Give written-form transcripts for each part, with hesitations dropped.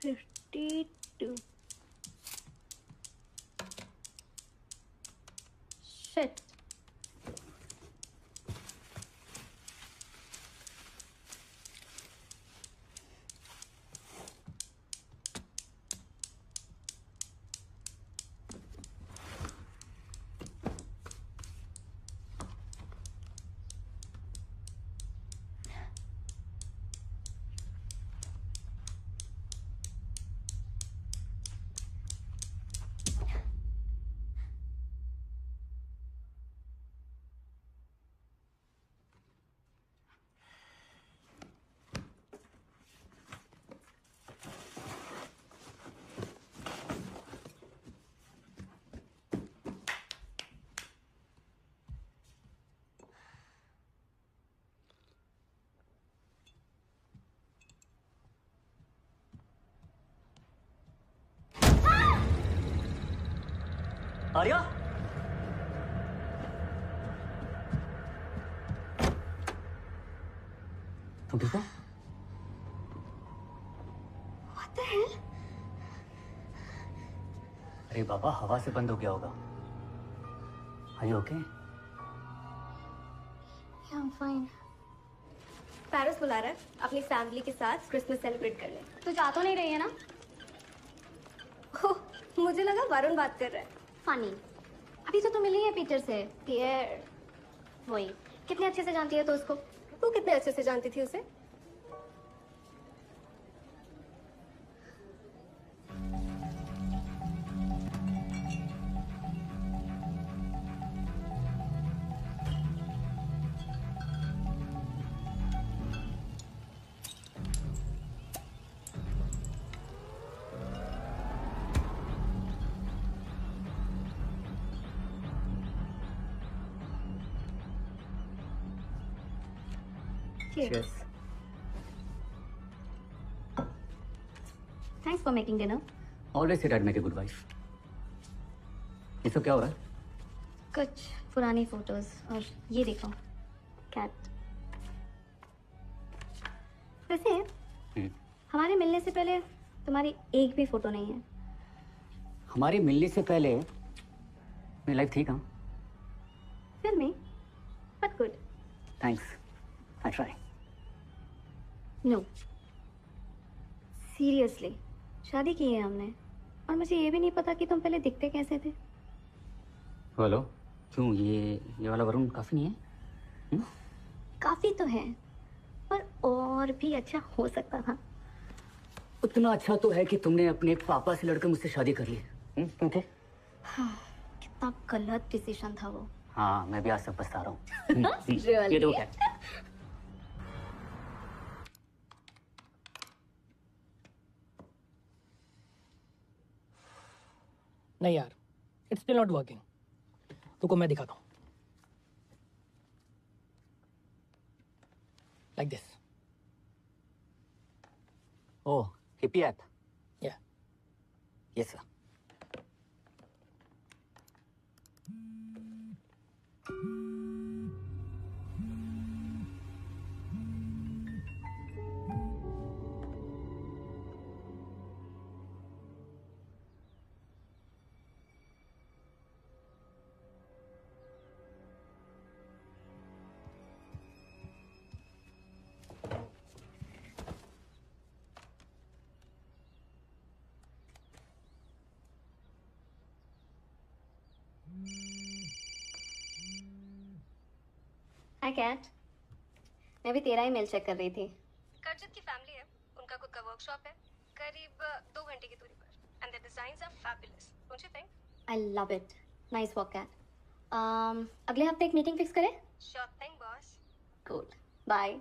52. Shit. Arya, तुम ठीक हो? What the hell? अरे बाबा, हवा से बंद हो गया होगा। Are you okay? Yeah, I'm fine. Paris बुला रहा है अपनी फैमिली के साथ क्रिसमस सेलिब्रेट करने। तू जा तो नहीं रही है ना? ओह, मुझे लगा वरुण बात कर रहा है। फनी। अभी तो मिली है पीटर से। पियर वही कितने अच्छे से जानती है तो उसको। तू कितने अच्छे से जानती थी उसे? Cheers. Thanks for making dinner. Always said I'd make a good wife. ये सब क्या हो रहा है? कुछ पुरानी फोटोज और ये देखो कैट। वैसे हमारे मिलने से पहले तुम्हारी एक भी फोटो नहीं है। हमारी मिलने से पहले मेरी लाइफ थी कहाँ? फिल्मी but good. Thanks. I try. No seriously शादी की है हमने और मुझे ये भी नहीं पता कि तुम पहले दिखते कैसे थे। हेलो, क्यों ये वाला वरुण काफी नहीं है? काफी तो है पर और भी अच्छा हो सकता था। उतना अच्छा तो है कि तुमने अपने पापा से लड़कर मुझसे शादी कर ली। क्योंकि कितना गलत डिसीजन था वो। हाँ, मैं भी आज सब पछता रहा हूँ। Really? ये दो क्या? नहीं यार, इट्स स्टिल नॉट वर्किंग। तुमको मैं दिखाता हूँ। Like this. Oh, hippie app. या यस सर। हाय कैट। मैं भी तेरा ही मेल चेक कर रही थी। करजत की फैमिली है, उनका खुद का वर्कशॉप है, करीब 2 घंटे की दूरी पर। And the designs are fabulous, don't you think? I love it. Nice work Kat. अगले हफ्ते एक मीटिंग फिक्स करें। Sure thing boss. Cool, bye.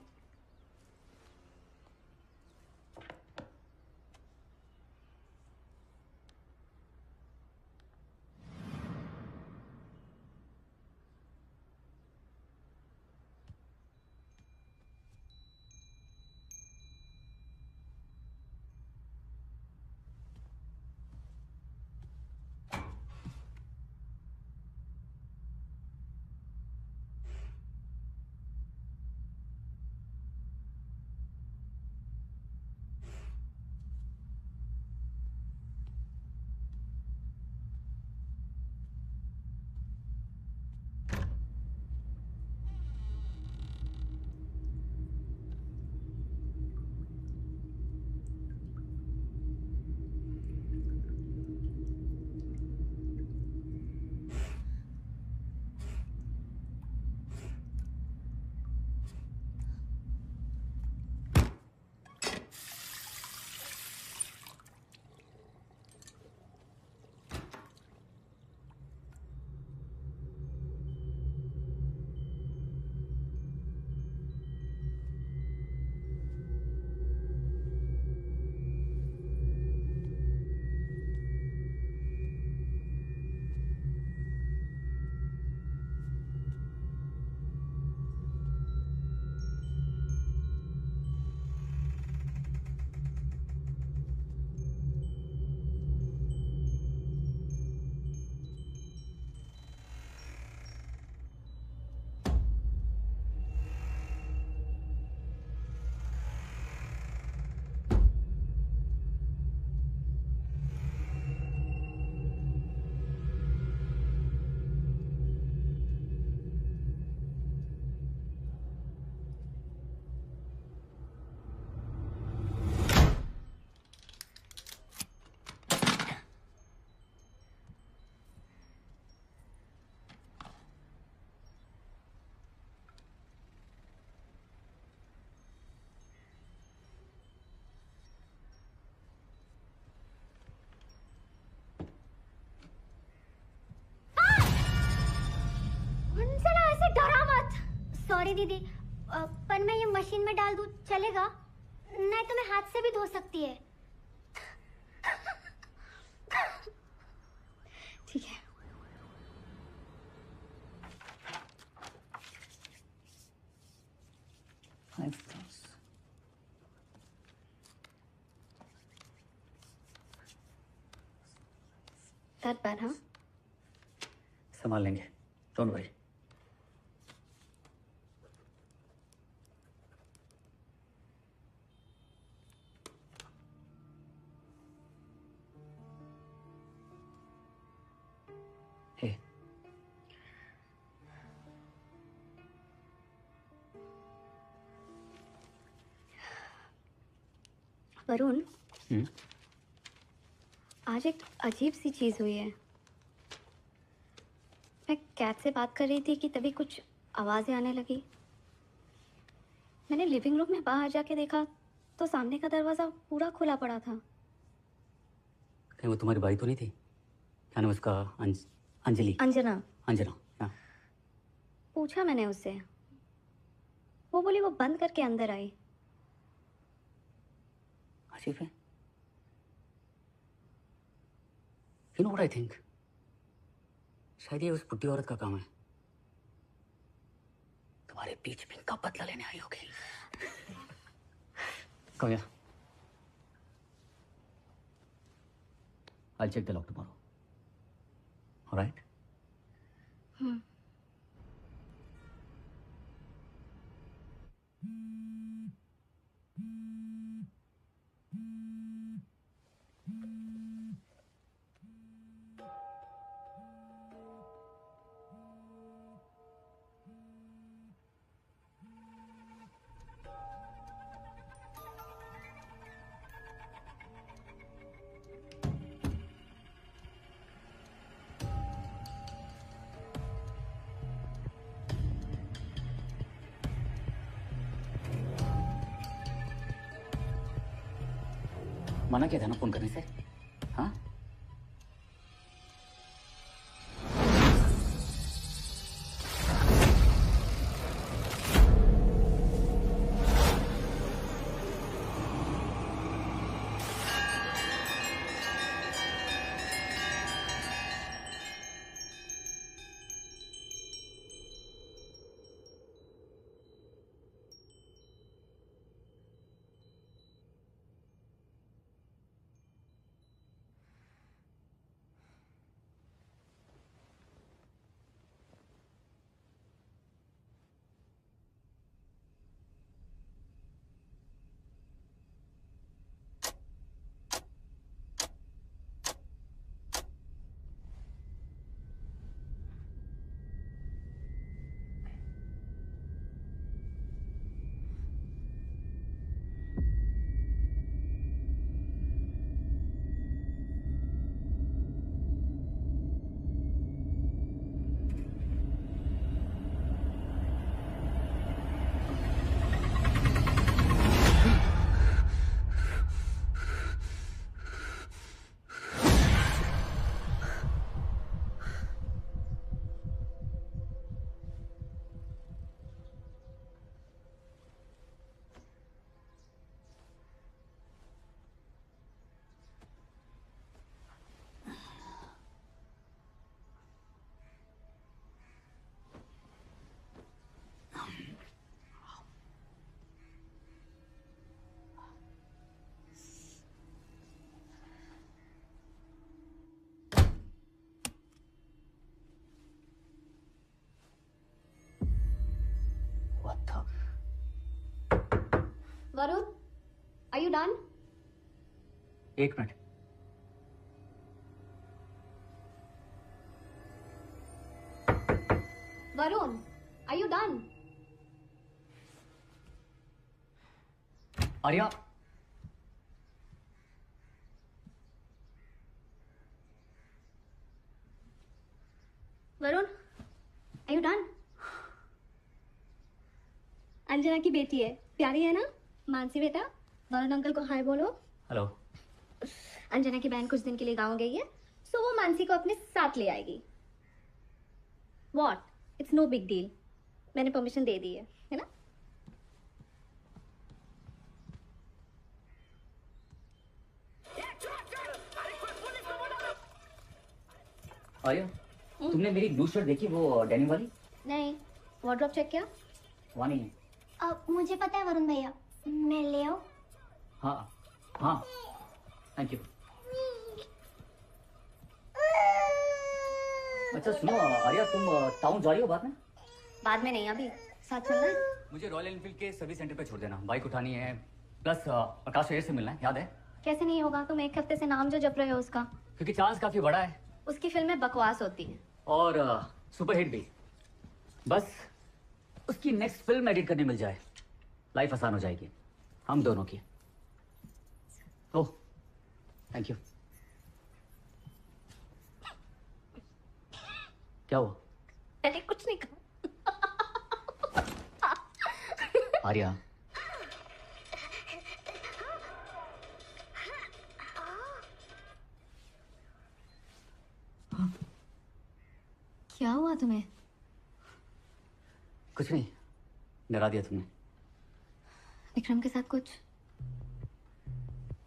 Sorry दीदी, पर मैं ये मशीन में डाल दूं चलेगा? नहीं तो मैं हाथ से भी धो सकती है। ठीक है। That bad, huh? संभाल लेंगे, डोंट वरी। हे, वरुण, आज एक अजीब सी चीज हुई है। मैं कैट से बात कर रही थी कि तभी कुछ आवाजें आने लगी। मैंने लिविंग रूम में बाहर जाके देखा तो सामने का दरवाजा पूरा खुला पड़ा था। कहीं वो तुम्हारी बाई तो नहीं थी? क्या नाम उसका? अंजलि? अंजना। अंजना, हाँ। पूछा मैंने उससे, वो बोली वो बंद करके अंदर आई। अजीब है। You know what I think? शायद ये उस बुढ़ी औरत का काम है, तुम्हारे बीच में का बदला लेने आई होगी। Come here. I'll check the lock tomorrow. All right? मना किया था ना फोन करने से, हाँ? Varun, are you done? एक minute. Varun, are you done? Arya, Varun, are you done? Anjana की बेटी है, प्यारी है ना? मानसी बेटा, वरुण अंकल को हाय बोलो। हेलो। अंजना की बहन कुछ दिन के लिए गांव गई है, सो वो मानसी को अपने साथ ले आएगी। What? It's no big deal, मैंने परमिशन दे दी है। आर्या, तुमने मेरी ब्लू शर्ट देखी, वो डेनिम वाली? नहीं, वार्डरोब चेक किया? वहाँ नहीं है। अब मुझे पता है वरुण भैया, मैं ले आओ। हाँ हाँ, थैंक यू। अच्छा सुनो आर्या, तुम टाउन जा रही हो बाद में? बाद में नहीं, अभी साथ चलना है। मुझे रॉयल एनफील्ड के सर्विस सेंटर पे छोड़ देना, बाइक उठानी है, प्लस प्रकाश अय्यर से मिलना है, याद है? कैसे नहीं होगा, तुम एक हफ्ते से नाम जो जप रहे हो उसका। क्योंकि चांस काफी बड़ा है उसकी फिल्में बकवास होती हैं। और सुपरहिट भी। बस उसकी नेक्स्ट फिल्म एडिट करने मिल जाए, लाइफ आसान हो जाएगी हम दोनों की। Oh thank you. क्या हुआ? मैंने कुछ नहीं कहा। आर्या, क्या हुआ तुम्हें? कुछ नहीं, डरा दिया तुमने। विक्रम के साथ कुछ?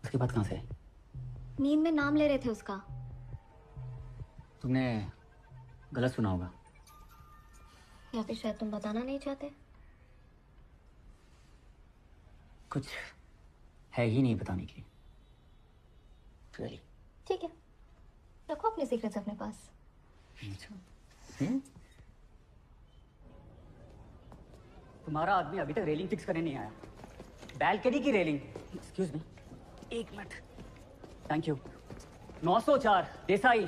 उसके बाद कहाँ से? नींद में नाम ले रहे थे उसका। तुमने गलत सुना होगा। या फिर शायद तुम बताना नहीं चाहते। कुछ है ही नहीं बताने के लिए। Really? ठीक है, रखो अपने सीक्रेट्स अपने पास। अच्छा। तुम्हारा आदमी अभी तक रेलिंग फिक्स करने नहीं आया, बैल्कनी की रेलिंग। एक्सक्यूज मी, एक minute. Thank you. 904 Desai.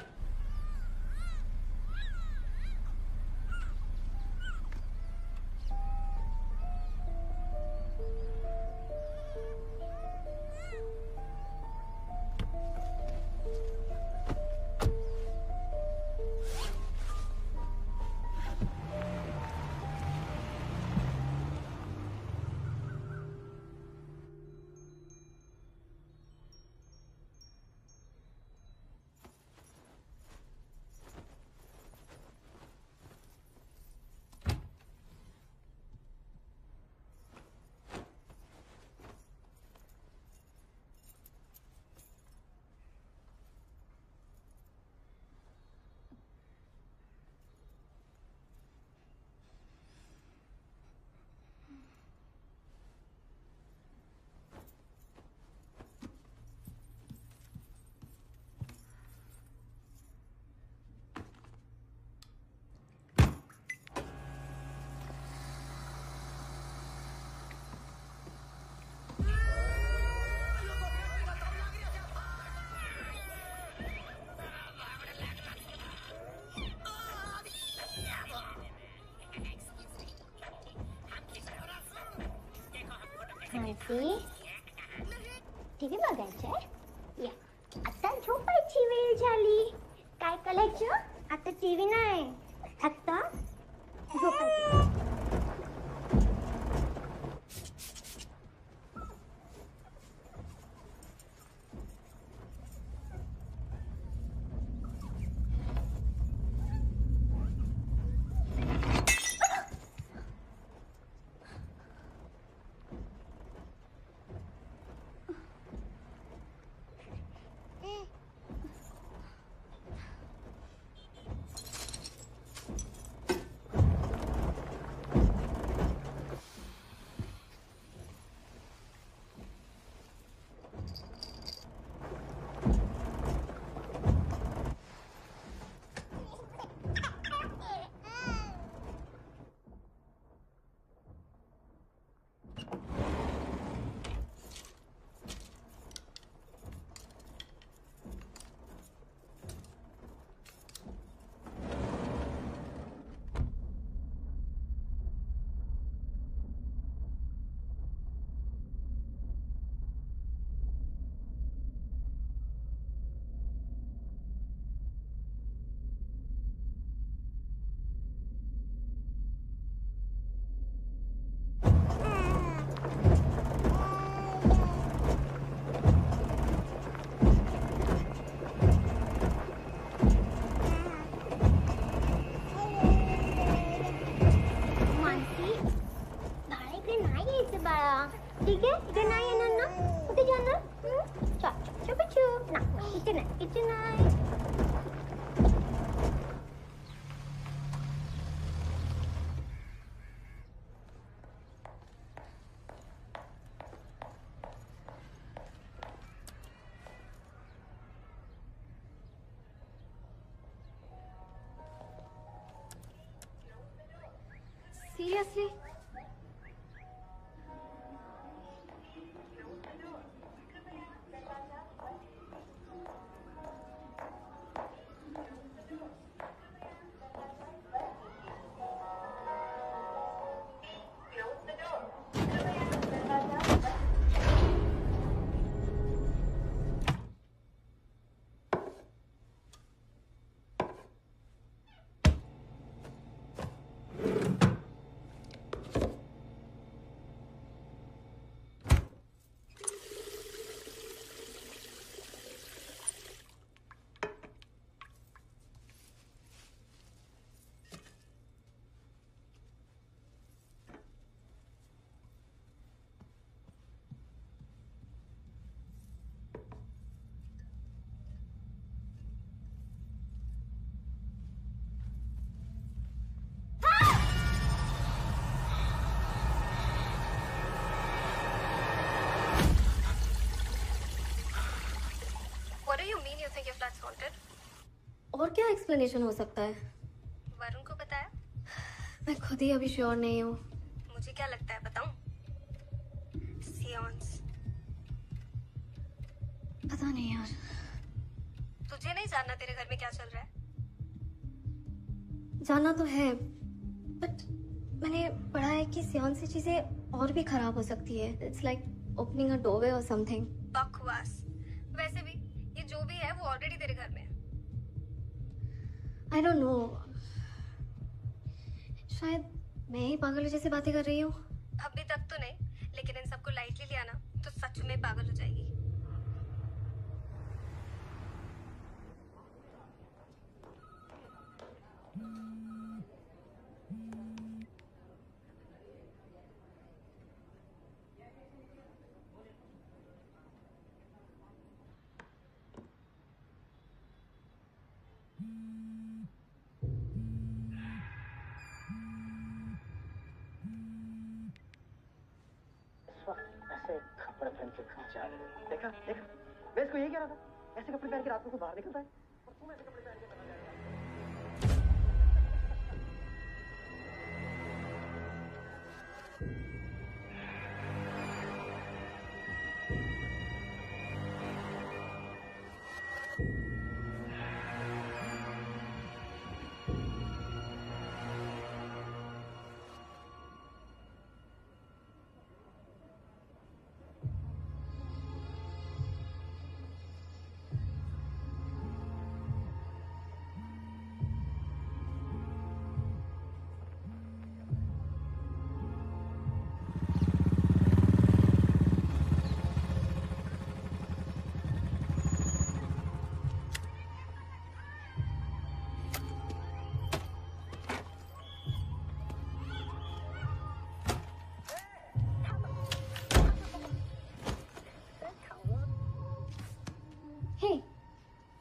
TV बघायचंय? या आता झोपायची वेळ झाली. काय करायचं? आता टीव्ही नाही, आता झोपायचं. Seriously? What do you mean you think your flat's haunted? और क्या एक्सप्लेनेशन हो सकता है? वरुण को बताया? मैं खुद ही अभी श्योर नहीं हूँ। मुझे क्या लगता है बताऊं? सियॉन्स। पता नहीं यार। तुझे नहीं जानना तेरे घर में क्या चल रहा है? जानना तो है, बट मैंने पढ़ा है कि सियान से चीजें और भी खराब हो सकती है। It's like opening a doorway और समथिंग। बकवास। वैसे भी ये जो भी है वो ऑलरेडी तेरे घर में है। आई डोंट नो, शायद मैं ही पागल जैसे बातें कर रही हूँ। अभी तक तो नहीं, लेकिन इन सबको लाइटली लिया ना तो सच में पागल हो जाएगी। ऐसे कपड़े पहन के कहाँ जा रहे हो? देखा देखा, मैं इसको यही कह रहा था, ऐसे कपड़े पहन के रात को बाहर निकलता है और तुम ऐसे कपड़े पहन के बाहर जा रहे हो।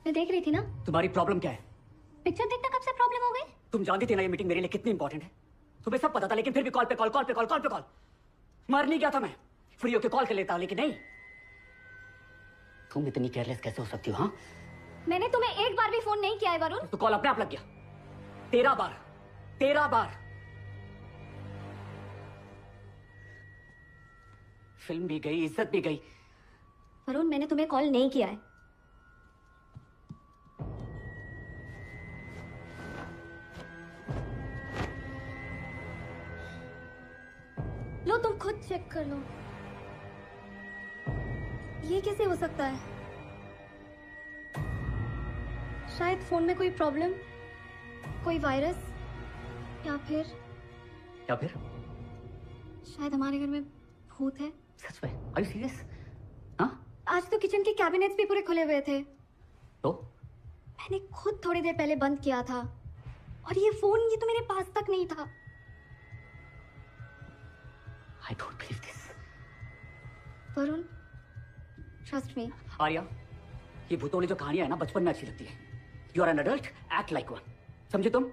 मैं देख रही थी ना। तुम्हारी प्रॉब्लम क्या है? पिक्चर देखना कब से प्रॉब्लम हो गई? तुम जानती थी ना ये मीटिंग मेरे लिए कितनी इंपॉर्टेंट है। तुम्हें सब पता था, लेकिन फिर भी कॉल पे कॉल, कॉल पे कॉल, कॉल पे कॉल। मर नहीं गया था मैं, फ्री होके कॉल कर लेता, लेकिन नहीं। तुम इतनी केयरलेस कैसे हो सकती हो? हाँ, मैंने तुम्हें एक बार भी फोन नहीं किया है वरुण। तो कॉल अपने आप लग गया। 13 बार, 13 बार। फिल्म भी गई, इज्जत भी गई। वरुण, मैंने तुम्हें कॉल नहीं किया है। लो, तुम खुद चेक कर लो। ये कैसे हो सकता है? शायद फोन में कोई प्रॉब्लम, कोई वायरस, या फिर शायद हमारे घर में भूत है। सच में? Are you serious? हाँ? आज तो किचन के कैबिनेट्स भी पूरे खुले हुए थे। तो मैंने खुद थोड़ी देर पहले बंद किया था, और ये फोन, ये तो मेरे पास तक नहीं था। I don't believe this. Varun, trust me. Arya, ये भूतों वाली जो कहानियां है ना, बचपन में अच्छी लगती है। You are an adult, act like one. समझे तुम?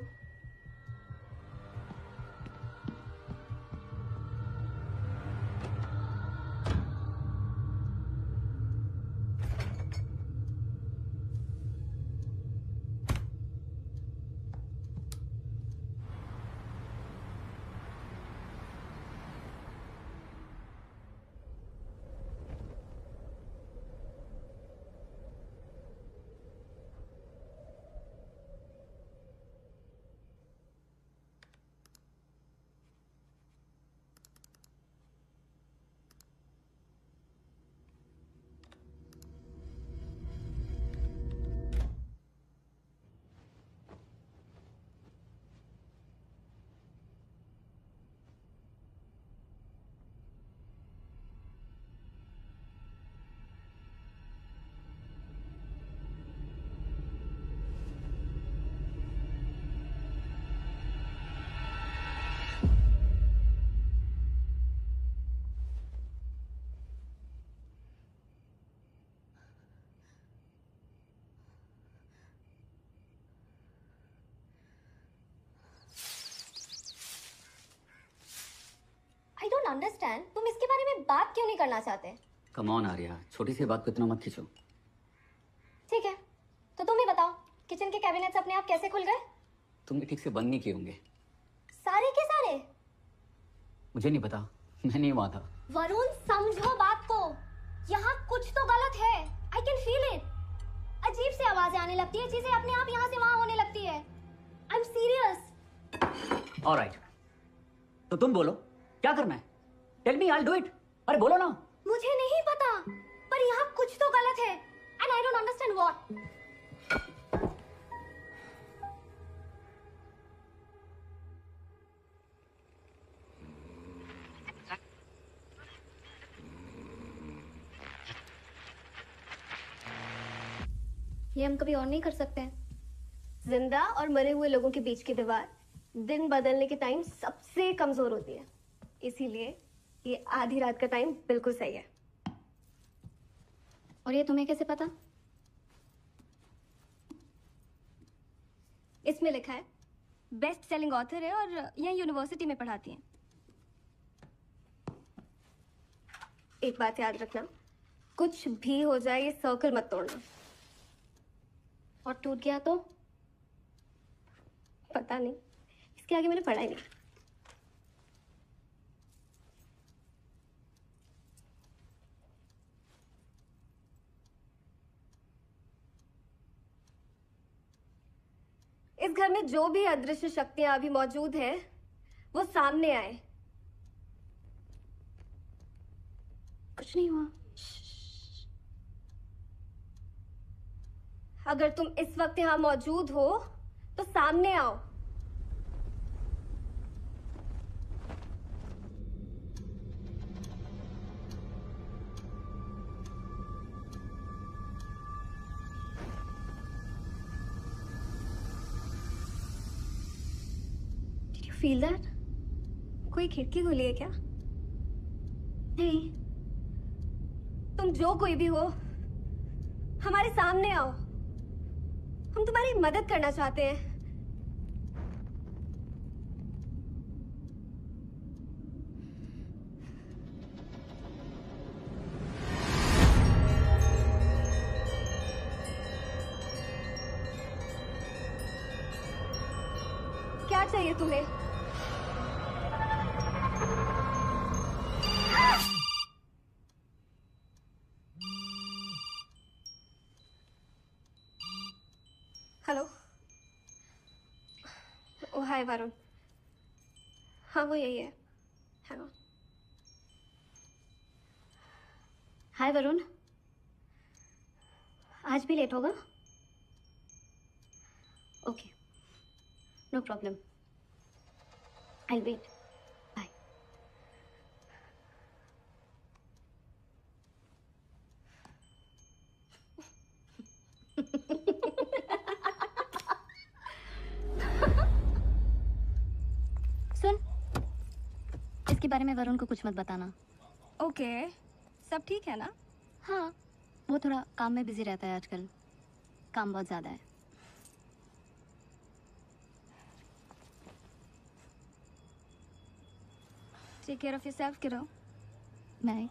डोंट अंडरस्टैंड तुम इसके बारे में बात क्यों नहीं करना चाहते? कम ऑन आर्या, छोटी सी बात को इतना मत खींचो। ठीक है, तो तुम ही बताओ, किचन के कैबिनेट्स अपने आप कैसे खुल गए? तुमने ठीक से बंद नहीं किए होंगे। सारे के सारे? मुझे नहीं पता, मैं नहीं वहां था। वरुण समझो बात को, यहाँ कुछ तो गलत है। I can feel it. अजीब सी आवाजें आने लगती है, चीजें अपने आप यहाँ से वहां होने लगती है। आई एम सीरियस। ऑलराइट, तो तुम बोलो क्या करना है? Tell me, I will do it. अरे बोलो ना। मुझे नहीं पता, पर यहाँ कुछ तो गलत है and I don't understand what. ये हम कभी और नहीं कर सकते हैं। जिंदा और मरे हुए लोगों के बीच की दीवार दिन बदलने के टाइम सबसे कमजोर होती है, इसीलिए ये आधी रात का टाइम बिल्कुल सही है। और ये तुम्हें कैसे पता? इसमें लिखा है बेस्ट सेलिंग ऑथर है और यह यूनिवर्सिटी में पढ़ाती हैं। एक बात याद रखना, कुछ भी हो जाए ये सर्कल मत तोड़ना। और टूट गया तो? पता नहीं, इसके आगे मैंने पढ़ा ही नहीं। इस घर में जो भी अदृश्य शक्तियां अभी मौजूद हैं, वो सामने आए। कुछ नहीं हुआ। अगर तुम इस वक्त यहाँ मौजूद हो तो सामने आओ। Did you feel that? कोई खिड़की खुली है क्या? नहीं। तुम जो कोई भी हो, हमारे सामने आओ। हम तुम्हारी मदद करना चाहते हैं। क्या चाहिए तुम्हें? हेलो। ओ हाय वरुण। हाँ वो यही है। हेलो। हाय वरुण, आज भी लेट होगा? Okay, no problem, I wait. Bye. सुन, इसके बारे में वरुण को कुछ मत बताना। ओके, सब ठीक है ना? हाँ, वो थोड़ा काम में बिजी रहता है आजकल, काम बहुत ज़्यादा है। Take care of yourself Kiro. Bye.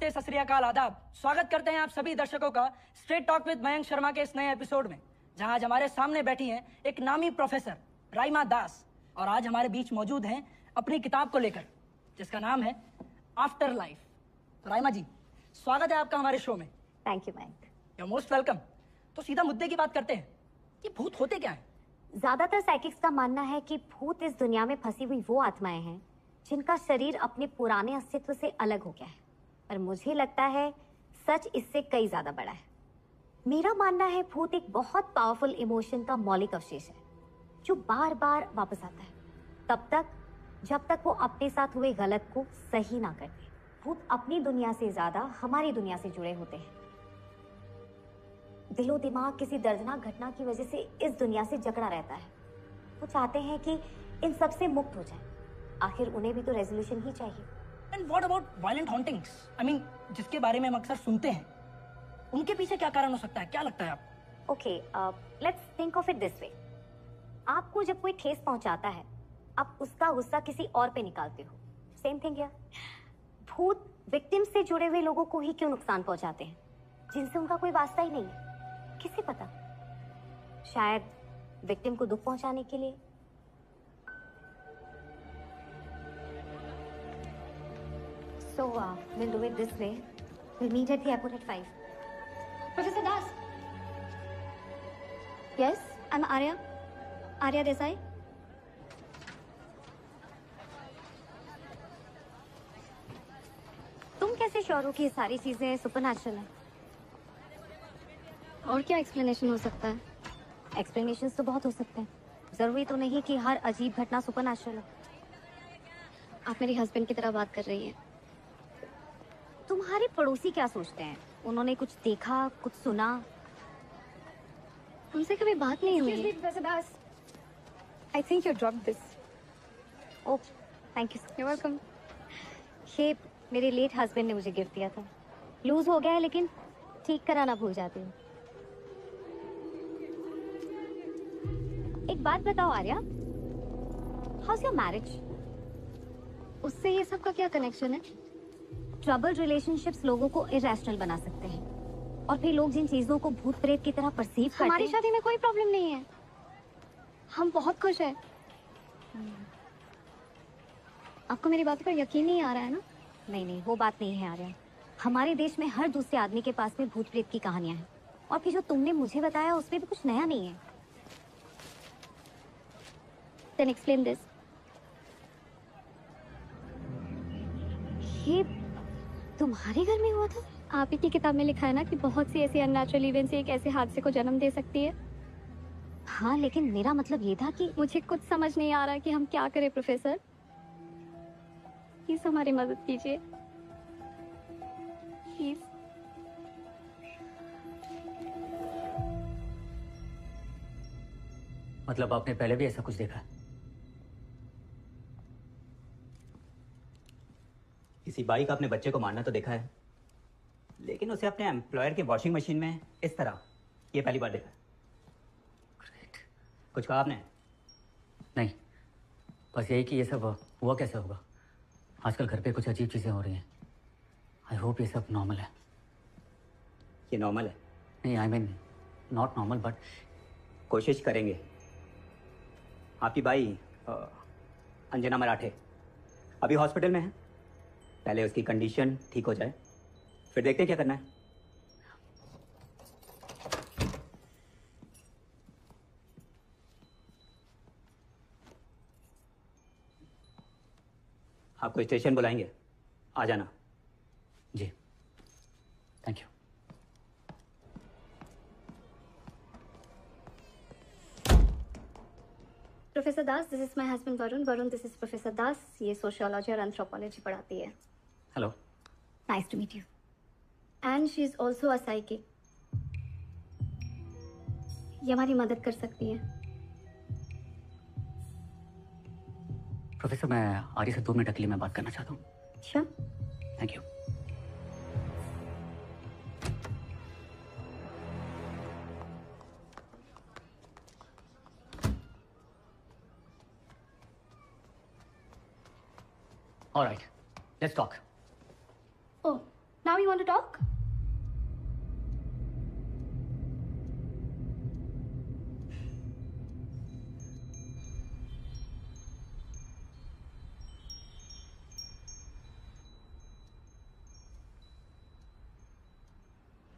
नमस्ते, सत श्री अकाल, आदाब। स्वागत करते हैं आप सभी दर्शकों का straight talk with Mayank Sharma के इस नए एपिसोड में, जहां आज हमारे सामने बैठी हैं एक नामी प्रोफेसर राइमा दास, और आज हमारे बीच मौजूद हैं अपनी किताब को लेकर, जिसका नाम है आफ्टर लाइफ। तो राइमा जी, स्वागत है आपका हमारे शो में। Thank you Mayank. You are most welcome. तो सीधा मुद्दे की बात करते हैं, ये भूत होते क्या हैं? ज्यादातर साइकिक्स का मानना है कि भूत इस दुनिया में फंसी हुई वो आत्माएं हैं जिनका शरीर अपने पुराने अस्तित्व से अलग हो गया है, पर मुझे लगता है सच इससे कई ज्यादा बड़ा है। मेरा मानना है भूत एक बहुत पावरफुल इमोशन का मौलिक अवशेष है जो बार बार वापस आता है तब तक जब तक वो अपने साथ हुए गलत को सही ना कर दे। भूत अपनी दुनिया से ज्यादा हमारी दुनिया से जुड़े होते हैं। दिलो दिमाग किसी दर्दनाक घटना की वजह से इस दुनिया से जकड़ा रहता है। वो चाहते हैं कि इन सब से मुक्त हो जाए, आखिर उन्हें भी तो रेजोल्यूशन ही चाहिए। And what about violent hauntings? I mean, जिसके बारे में हम अक्सर सुनते हैं, उनके पीछे क्या कारण हो सकता है? क्या लगता है आपको? Okay, let's think of it this way. आपको जब कोई ठेस पहुंचाता है, आप उसका गुस्सा किसी और पे निकालते हो। सेम थिंग है। भूत विक्टिम से जुड़े हुए लोगों को ही क्यों नुकसान पहुंचाते हैं जिनसे उनका कोई वास्ता ही नहीं है? किसे पता, शायद विक्टिम को दुख पहुंचाने के लिए। So we'll do it this way. We'll meet at the airport at 5. Professor Das. Yes? I'm Arya. Arya Desai. तुम कैसे श्योर हो कि ये सारी चीजें सुपरनैचुरल हैं? और क्या एक्सप्लेनेशन हो सकता है? एक्सप्लेनेशंस तो बहुत हो सकते हैं, जरूरी तो नहीं कि हर अजीब घटना सुपरनैचुरल हो। आप मेरे हस्बैंड की तरह बात कर रही हैं। तुम्हारे पड़ोसी क्या सोचते हैं? उन्होंने कुछ देखा, कुछ सुना? उनसे कभी बात नहीं हुई। Professor Das. I think you dropped this. Oh, thank you. You're welcome. ये मेरे लेट हस्बैंड ने मुझे गिफ्ट दिया था। लूज हो गया है लेकिन ठीक कराना भूल जाती हूँ। एक बात बताओ आर्या, हाउस योर मैरिज? उससे ये सब का क्या कनेक्शन है? ट्रबल रिलेशनशिप्स लोगों को इरेशनल बना सकते हैं, और फिर लोग जिन चीजों को भूत प्रेत की तरह परसीव करते हमारी हैं। शादी में कोई प्रॉब्लम नहीं है, हम बहुत खुश हैं। आपको मेरी बात पर यकीन नहीं आ रहा है ना? नहीं नहीं, वो बात नहीं है आर्या। हमारे देश में हर दूसरे आदमी के पास में भूत प्रेत की कहानियां हैं, और फिर जो तुमने मुझे बताया उसमें भी कुछ नया नहीं है। Then explain this. ये तुम्हारे घर में हुआ था? आप ही की किताब में लिखा है ना कि बहुत सी ऐसी अननेचुरल इवेंट्स एक ऐसे हादसे को जन्म दे सकती है। हाँ, लेकिन मेरा मतलब ये था कि मुझे कुछ समझ नहीं आ रहा कि हम क्या करें प्रोफेसर। प्लीज हमारी मदद कीजिए, प्लीज। मतलब आपने पहले भी ऐसा कुछ देखा? किसी बाई का अपने बच्चे को मारना तो देखा है, लेकिन उसे अपने एम्प्लॉयर के वॉशिंग मशीन में इस तरह ये पहली बार देखा। कुछ कहा आपने? नहीं, बस यही कि ये सब हुआ कैसे होगा। आजकल घर पे कुछ अजीब चीज़ें हो रही हैं। आई होप ये सब नॉर्मल है। ये नॉर्मल है? नहीं, I mean not normal, but कोशिश करेंगे। आपकी बाई अंजना मराठे अभी हॉस्पिटल में है, पहले उसकी कंडीशन ठीक हो जाए, फिर देखते हैं क्या करना है। आपको स्टेशन बुलाएंगे, आ जाना। जी, thank you. Professor Das, this is my husband Varun. Varun, this is professor Das. ये सोशियोलॉजी और एंथ्रोपोलॉजी पढ़ाती है। Hello. Nice to meet you. And she is also a psychic. ये हमारी मदद कर सकती है। प्रोफेसर, मैं आर्य से 2 मिनट अकेले में बात करना चाहता हूँ। Sure. Thank you. All right, let's talk. Oh, now you talk?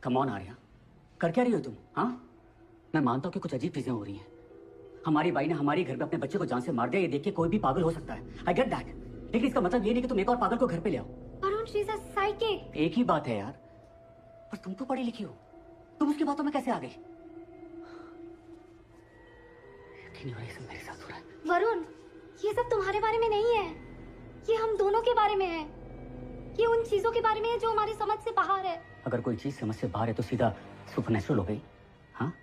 Come on Arya, कर क्या रही हो तुम? हाँ, मैं मानता हूँ कि कुछ अजीब चीजें हो रही हैं। हमारी बाई ने हमारे घर पे अपने बच्चे को जान से मार दिया, ये देख के कोई भी पागल हो सकता है। आई गेट दैट, लेकिन इसका मतलब ये नहीं कि तुम एक और पागल को घर पे ले आओ। Varun, she is a psychic. एक ही बात है यार, पर तुम तो पढ़ी लिखी हो, तुम उसकी बातों में कैसे आ गई? यकीन नहीं हो रहा ये सब मेरे साथ हो रहा है। वरुण, ये सब तुम्हारे बारे में नहीं है, ये हम दोनों के बारे में है। ये उन चीजों के बारे में है जो हमारी समझ से बाहर है। अगर कोई चीज समझ से बाहर है तो सीधा सुपरनैचुरल हो गई। हाँ,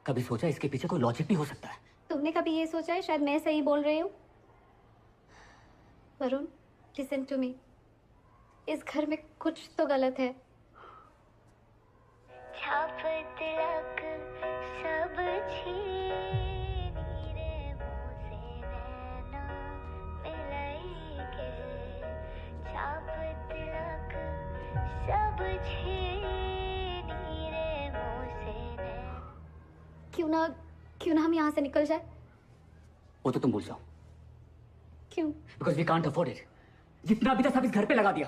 कभी सोचा इसके पीछे कोई लॉजिक भी हो सकता है? तुमने कभी ये सोचा है शायद मैं सही बोल रही हूँ? वरुण, लिसन टू मी, इस घर में कुछ तो गलत है। छाप तिलक सब छीनी रे मुँह से नैना मिलाई के, छाप तिलक सब छीनी रे मुँह से नैना। क्यों ना हम यहाँ से निकल जाए? वो तो तुम भूल जाओ। क्यों? Because we can't afford it. जितना भी था सब इस घर पे लगा दिया।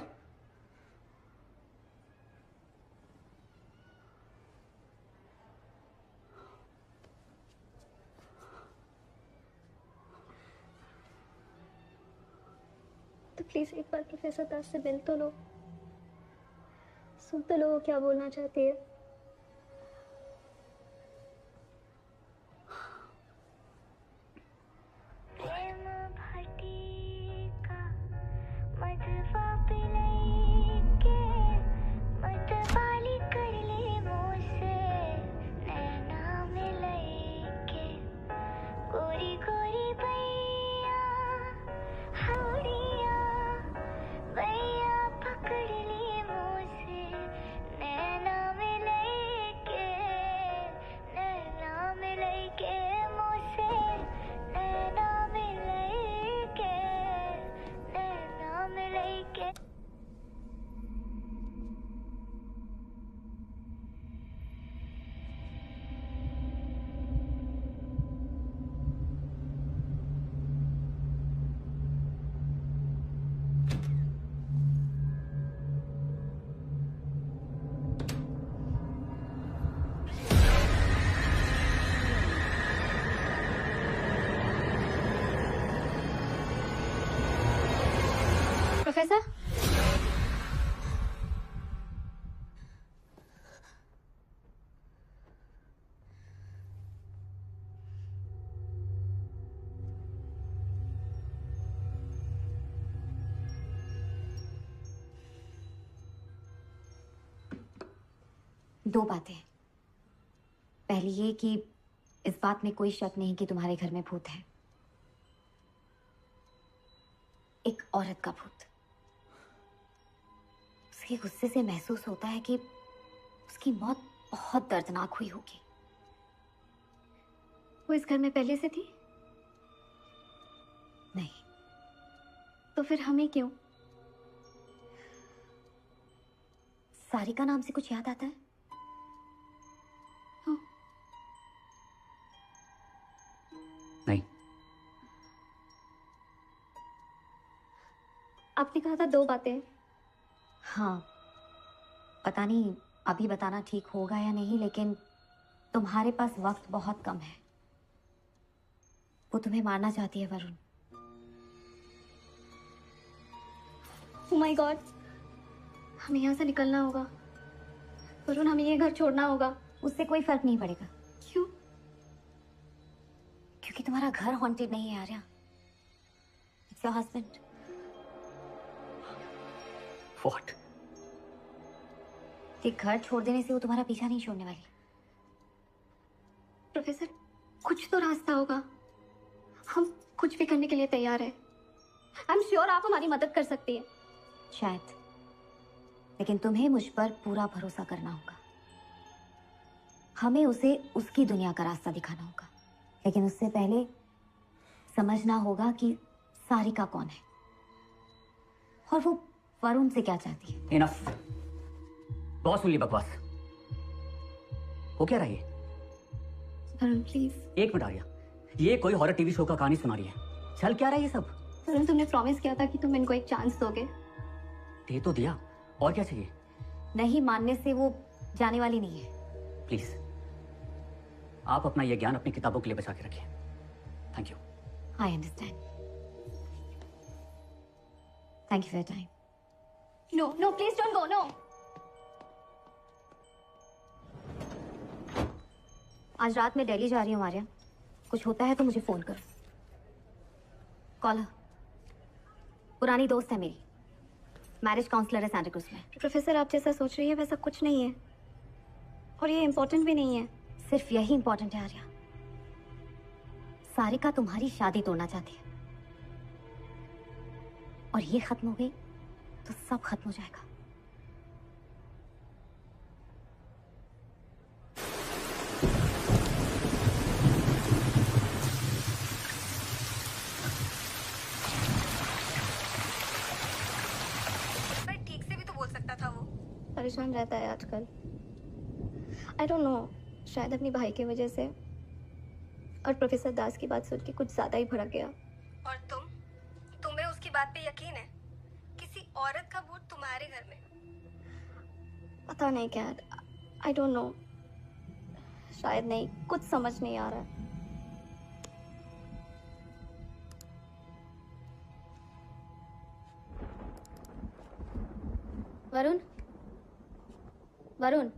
तो प्लीज एक बार प्रोफेसर दास से मिल तो लो, सुन तो लो वो क्या बोलना चाहती है। प्रेम भटिका मधवा पिलैके, मतवाली कर ले मुझसे नैना मिलैके, गोरी गोरी बैया हौड़िया, बैया पकड़ ली मुझसे नैना मिलैके, नैना मिलैके मुझसे नैना मिलैके, नैना मिलैके। प्रोफेसर, दो बातें। पहली ये कि इस बात में कोई शक नहीं कि तुम्हारे घर में भूत है, एक औरत का भूत। उसके गुस्से से महसूस होता है कि उसकी मौत बहुत दर्दनाक हुई होगी। वो इस घर में पहले से थी? नहीं, तो फिर हमें क्यों? सारिका नाम से कुछ याद आता है? हाँ। नहीं। आपने कहा था दो बातें। हाँ, पता नहीं अभी बताना ठीक होगा या नहीं, लेकिन तुम्हारे पास वक्त बहुत कम है। वो तुम्हें मारना चाहती है वरुण। Oh my God, हमें यहाँ से निकलना होगा। वरुण, हमें ये घर छोड़ना होगा। उससे कोई फर्क नहीं पड़ेगा, क्यों? क्योंकि तुम्हारा घर हॉन्टेड नहीं है Arya. It's your husband. What? ये घर छोड़ देने से वो तुम्हारा पीछा नहीं छोड़ने वाली। प्रोफेसर, कुछ तो रास्ता होगा। हम कुछ भी करने के लिए तैयार है। आई एम श्योर आप हमारी मदद कर सकती है। शायद, लेकिन तुम्हें मुझ पर पूरा भरोसा करना होगा। हमें उसे उसकी दुनिया का रास्ता दिखाना होगा, लेकिन उससे पहले समझना होगा कि सारिका कौन है और वो वरुण से क्या चाहती है। इनफ। बहुत सुन ली बकवास। हो क्या रहा है? वरुण प्लीज। एक मिनट आर्या, ये कोई हॉरर टीवी शो का कहानी सुना रही है। चल क्या रहा है ये सब? वरुण, तुमने प्रॉमिस किया था कि तुम इनको एक चांस दोगे। दे तो दिया, और क्या चाहिए? नहीं मानने से वो जाने वाली नहीं है। प्लीज, आप अपना ये ज्ञान अपनी किताबों के लिए बचा के रखिए। Thank you. I understand. Thank you for your time. No no please don't go. No. आज रात मैं दिल्ली जा रही हूँ आर्या। कुछ होता है तो मुझे फोन करो। कॉल। पुरानी दोस्त है मेरी, मैरिज काउंसलर है सैंटा क्रूज में। प्रोफेसर, आप जैसा सोच रही है वैसा कुछ नहीं है, और ये इम्पोर्टेंट भी नहीं है। सिर्फ यही इंपॉर्टेंट है आर्या। सारिका तुम्हारी शादी तोड़ना चाहती है, और ये खत्म हो गई तो सब खत्म हो जाएगा। पर ठीक से भी तो बोल सकता था वो। परेशान रहता है आजकल। आई डोंट नो, शायद अपनी भाई की वजह से, और प्रोफेसर दास की बात सुन के कुछ ज्यादा ही भड़क गया। और तुम्हें उसकी बात पे यकीन है? किसी औरत का वोट तुम्हारे घर में? पता नहीं क्या, आई डोंट नो। शायद नहीं, कुछ समझ नहीं आ रहा। वरुण, वरुण,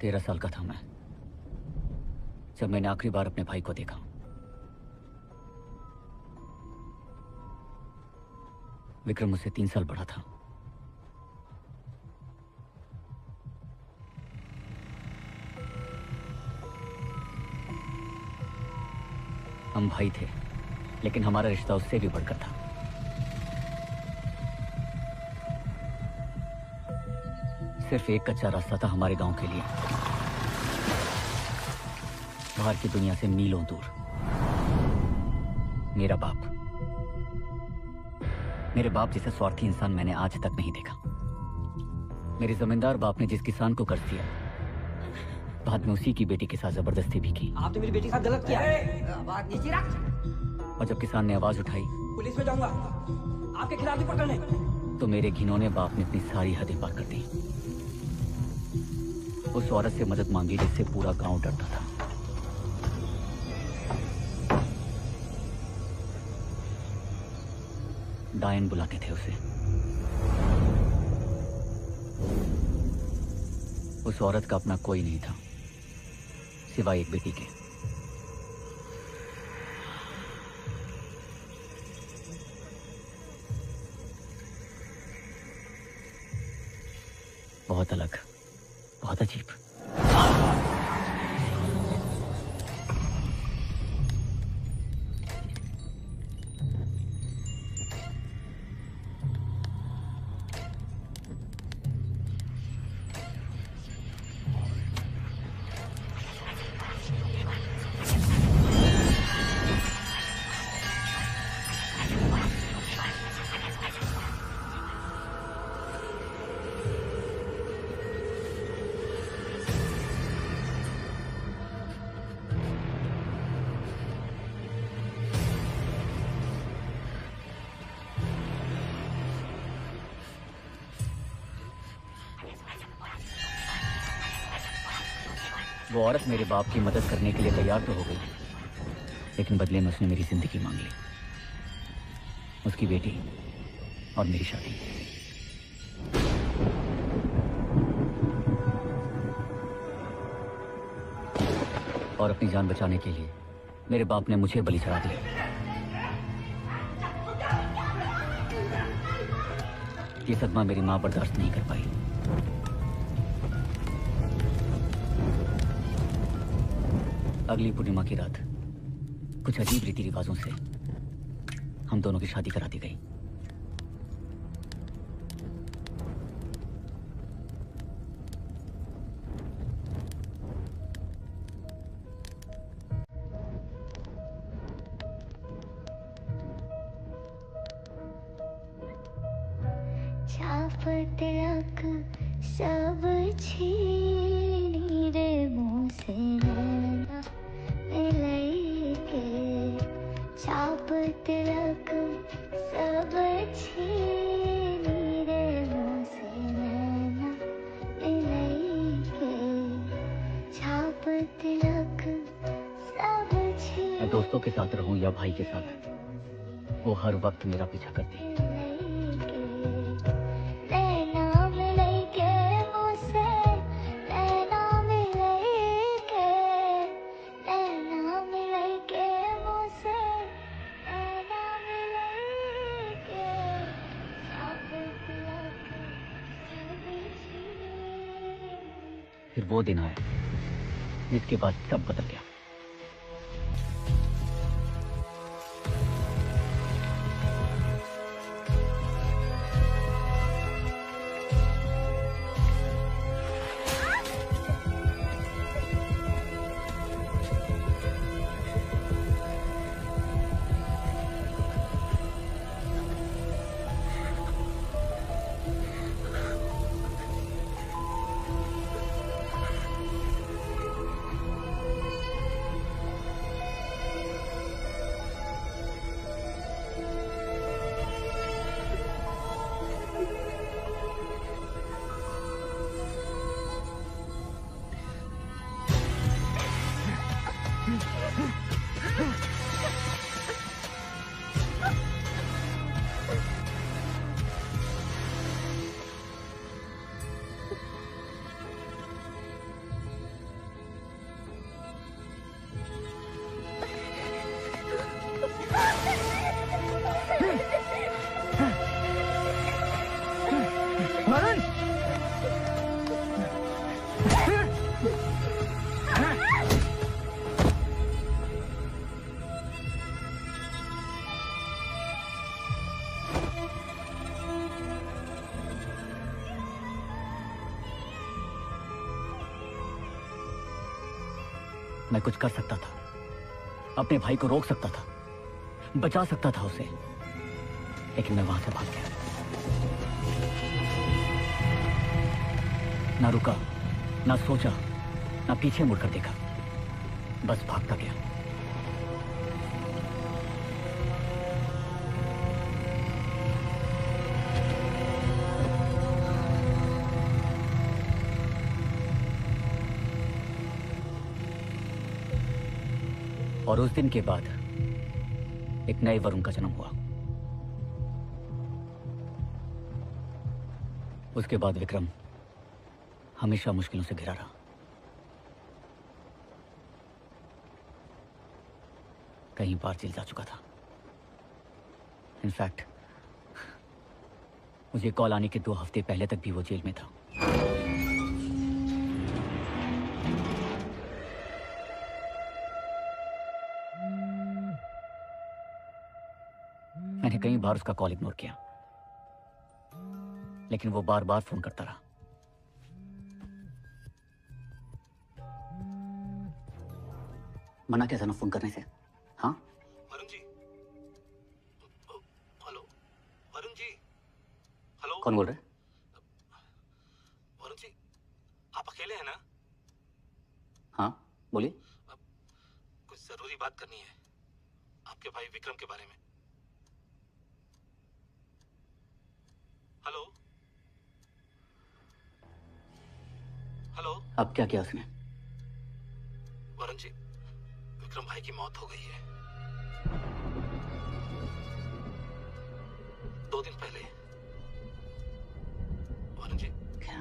13 साल का था मैं जब मैंने आखिरी बार अपने भाई को देखा। विक्रम मुझसे 3 साल बड़ा था। हम भाई थे, लेकिन हमारा रिश्ता उससे भी बढ़कर था। सिर्फ एक कच्चा रास्ता था हमारे गांव के लिए, बाहर की दुनिया से मीलों दूर। मेरा बाप, मेरे बाप जैसा स्वार्थी इंसान मैंने आज तक नहीं देखा। मेरे जमींदार बाप ने जिस किसान को कर्ज दिया, बाद में उसी की बेटी के साथ जबरदस्ती भी की। आपने मेरी बेटी के साथ गलत किया। बात नीचे रख। और जब किसान ने आवाज उठाई, पुलिस में जाऊंगा, आपके खिलाफ भी पकड़ने, तो मेरे घिनौने बाप ने अपनी सारी हदें पार कर दी। उस औरत से मदद मांगी जिससे पूरा गांव डरता था। डायन बुलाते थे उसे। उस औरत का अपना कोई नहीं था सिवाय एक बेटी के। बहुत अलग, बहुत अजीब। वो औरत मेरे बाप की मदद करने के लिए तैयार तो हो गई, लेकिन बदले में उसने मेरी जिंदगी मांग ली, उसकी बेटी और मेरी शादी। और अपनी जान बचाने के लिए मेरे बाप ने मुझे बलि चढ़ा दिया। ये सदमा मेरी मां बर्दाश्त नहीं कर पाई। अगली पूर्णिमा की रात कुछ अजीब रीति रिवाजों से हम दोनों की शादी करा दी गई। छाप तिलक सब छीनी रे मुँह से नैना मिलके। छाप तिलक सब छीनी रे मुँह से नैना मिलके। छाप तिलक सब छीनी। मैं दोस्तों के साथ रहूं या भाई के साथ, वो हर वक्त मेरा पीछा करती। फिर वो दिन आया जिसके बाद सब बदल गया। मैं कुछ कर सकता था, अपने भाई को रोक सकता था, बचा सकता था उसे, लेकिन मैं वहां से भाग गया। ना रुका, ना सोचा, ना पीछे मुड़कर देखा, बस भागता गया। और उस दिन के बाद एक नए वरुण का जन्म हुआ। उसके बाद विक्रम हमेशा मुश्किलों से घिरा रहा। कई बार जेल जा चुका था। इनफैक्ट मुझे कॉल आने के 2 हफ्ते पहले तक भी वो जेल में था। मैंने कई बार उसका कॉल इग्नोर किया, लेकिन वो बार बार फोन करता रहा। मना कैसा ना फोन करने से? हाँ वरुण जी, हेलो वरुण जी, हेलो। कौन बोल रहे हैं? वरुण जी, आप अकेले हैं ना? हाँ बोलिए। कुछ जरूरी बात करनी है आपके भाई विक्रम के बारे में। Hello hello. अब क्या किया उसने? वरुण जी, विक्रम भाई की मौत हो गई है 2 दिन पहले। वरुण जी। क्या?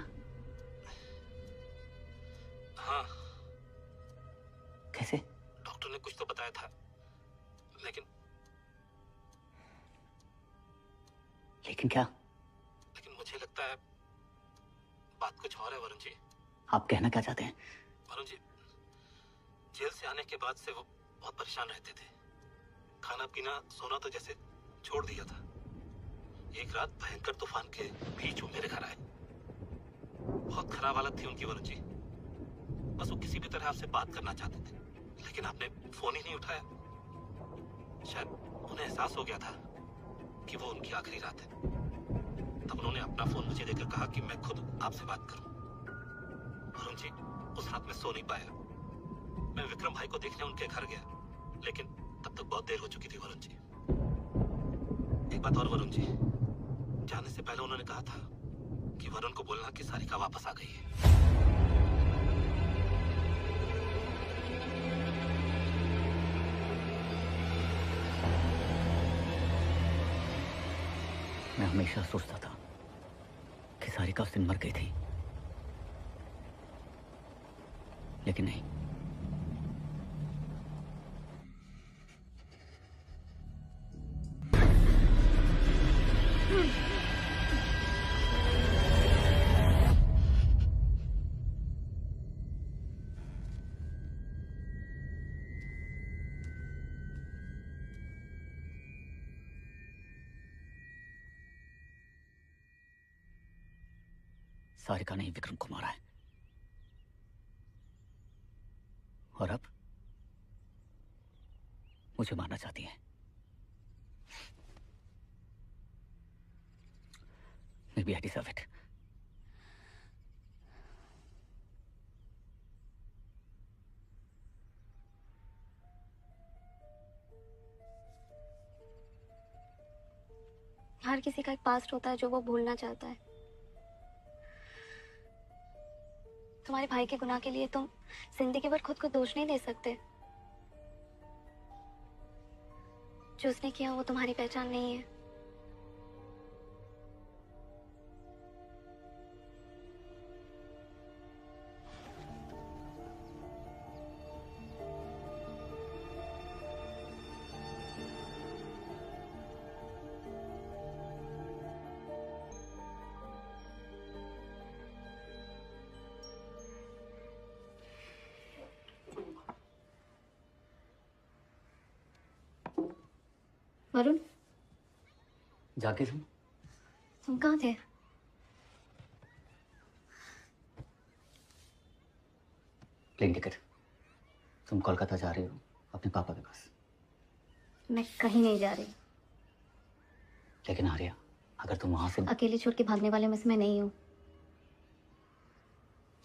हाँ। कैसे? डॉक्टर ने कुछ तो बताया था, लेकिन क्या? लेकिन मुझे लगता है बात कुछ और है वरुण जी। आप कहना क्या चाहते हैं? वरुण जी, जेल से आने के बाद से वो बहुत परेशान रहते थे। खाना पीना सोना तो जैसे छोड़ दिया था। एक रात भयंकर तूफान के बीच वो मेरे घर आए। बहुत खराब हालत थी उनकी वरुण जी। बस वो किसी भी तरह आपसे बात करना चाहते थे, लेकिन आपने फोन ही नहीं उठाया। शायद उन्हें एहसास हो गया था कि वो उनकी आखिरी रात है। तब उन्होंने अपना फोन मुझे देकर कहा कि मैं खुद आपसे बात करूं। वरुण जी, उस रात मैं सो नहीं पाया। मैं विक्रम भाई को देखने उनके घर गया, लेकिन तब तक बहुत देर हो चुकी थी वरुण जी। एक बात और वरुण जी, जाने से पहले उन्होंने कहा था कि वरुण को बोलना कि सारिका वापस आ गई है। मैं हमेशा सोचता था कि सारिका उस दिन मर गई थी, लेकिन नहीं। सारिका ने ही विक्रम को मारा है, और अब मुझे मारना चाहती है। Maybe I deserve it. हर किसी का एक पास्ट होता है जो वो भूलना चाहता है। तुम्हारे भाई के गुनाह के लिए तुम जिंदगी भर खुद को दोष नहीं दे सकते। जो उसने किया वो तुम्हारी पहचान नहीं है। वरुण, जाके तुम कहाँ थे? प्लेन टिकट तुम कोलकाता जा रही हो अपने पापा के पास। मैं कहीं नहीं जा रही। लेकिन आर्या, अगर तुम वहां से अकेले छोड़ के भागने वाले में से मैं नहीं हूँ।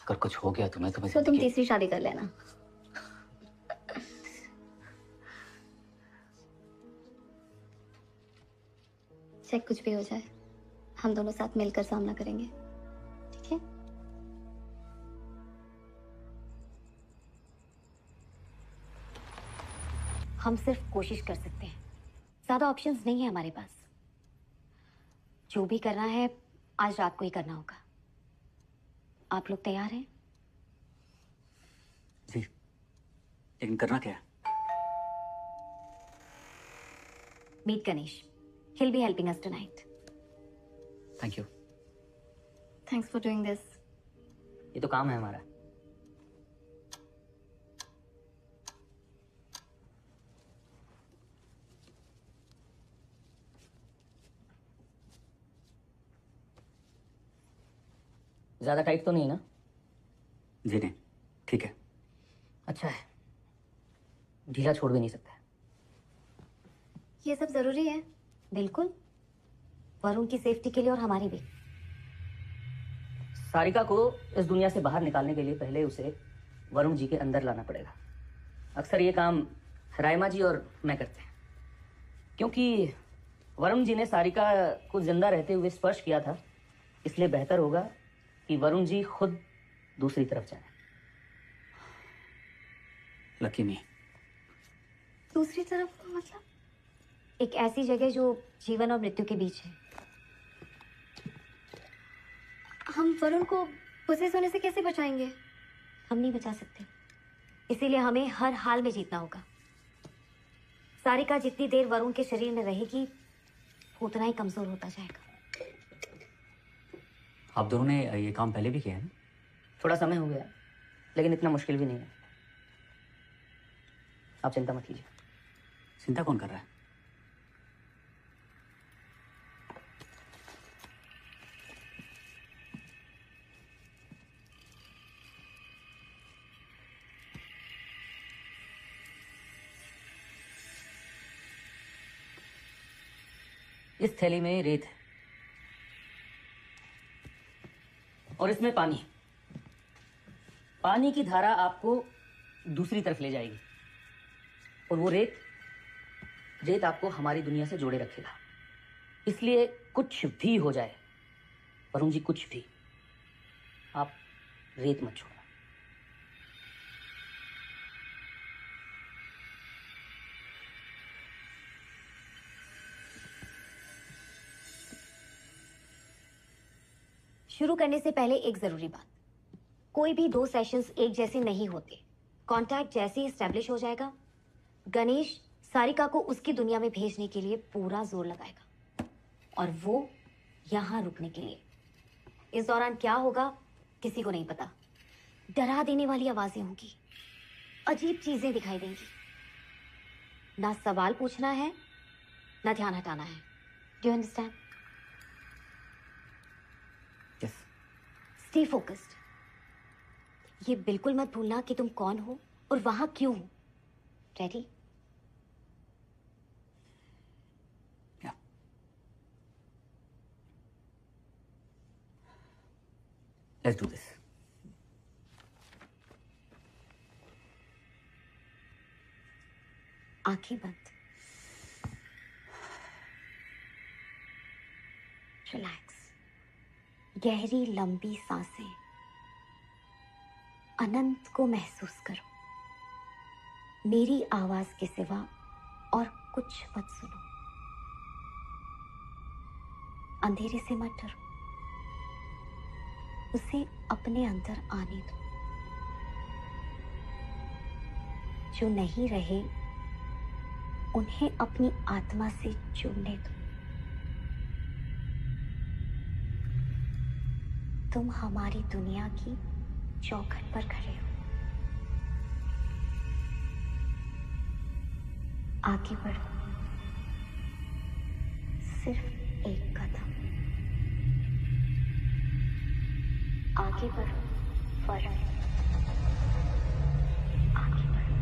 अगर कुछ हो गया तुम्हें तो मैं तो तुम तीसरी शादी कर लेना। चाहे कुछ भी हो जाए, हम दोनों साथ मिलकर सामना करेंगे, ठीक है? हम सिर्फ कोशिश कर सकते हैं, ज्यादा ऑप्शंस नहीं है हमारे पास। जो भी करना है आज रात को ही करना होगा। आप लोग तैयार हैं? जी, लेकिन करना क्या है? Meet Ganesh. He'll be helping us tonight. Thank you. Thanks for doing this. ये तो काम है हमारा। ज्यादा टाइट तो नहीं ना? जी नहीं, ठीक है। अच्छा है, ढीला छोड़ भी नहीं सकता। ये सब जरूरी है। बिल्कुल, वरुण की सेफ्टी के लिए और हमारी भी। सारिका को इस दुनिया से बाहर निकालने के लिए पहले उसे वरुण जी के अंदर लाना पड़ेगा। अक्सर ये काम रायमा जी और मैं करते हैं, क्योंकि वरुण जी ने सारिका को जिंदा रहते हुए स्पर्श किया था, इसलिए बेहतर होगा कि वरुण जी खुद दूसरी तरफ जाए। लकी मी। दूसरी तरफ मतलब? एक ऐसी जगह जो जीवन और मृत्यु के बीच है। हम वरुण को पोसेस होने से कैसे बचाएंगे? हम नहीं बचा सकते, इसीलिए हमें हर हाल में जीतना होगा। सारिका जितनी देर वरुण के शरीर में रहेगी, वो उतना ही कमजोर होता जाएगा। आप दोनों ने ये काम पहले भी किया है ना? थोड़ा समय हो गया, लेकिन इतना मुश्किल भी नहीं है। आप चिंता मत कीजिए। चिंता कौन कर रहा है? इस थैली में रेत है और इसमें पानी। पानी की धारा आपको दूसरी तरफ ले जाएगी और वो रेत आपको हमारी दुनिया से जोड़े रखेगा। इसलिए कुछ भी हो जाए वरुण जी, कुछ भी, आप रेत मत छोड़ना। शुरू करने से पहले एक जरूरी बात, कोई भी 2 सेशंस एक जैसे नहीं होते। कांटेक्ट जैसे ही एस्टेब्लिश हो जाएगा, गणेश सारिका को उसकी दुनिया में भेजने के लिए पूरा जोर लगाएगा और वो यहां रुकने के लिए। इस दौरान क्या होगा किसी को नहीं पता। डरा देने वाली आवाजें होंगी, अजीब चीजें दिखाई देंगी। ना सवाल पूछना है, ना ध्यान हटाना है। Do you understand? Yes. Stay focused. ये बिल्कुल मत भूलना कि तुम कौन हो और वहां क्यों हो। रेडी? Let's do this. आंखें बंद। रिलैक्स। गहरी लंबी सांसें। अनंत को महसूस करो। मेरी आवाज के सिवा और कुछ मत सुनो। अंधेरे से मत डरो, उसे अपने अंदर आने दो। जो नहीं रहे उन्हें अपनी आत्मा से जुड़ने दो। तुम हमारी दुनिया की चौखट पर खड़े हो। आगे बढ़ो, सिर्फ एक कदम आगे बढ़ो। वरुण, आगे बढ़ो।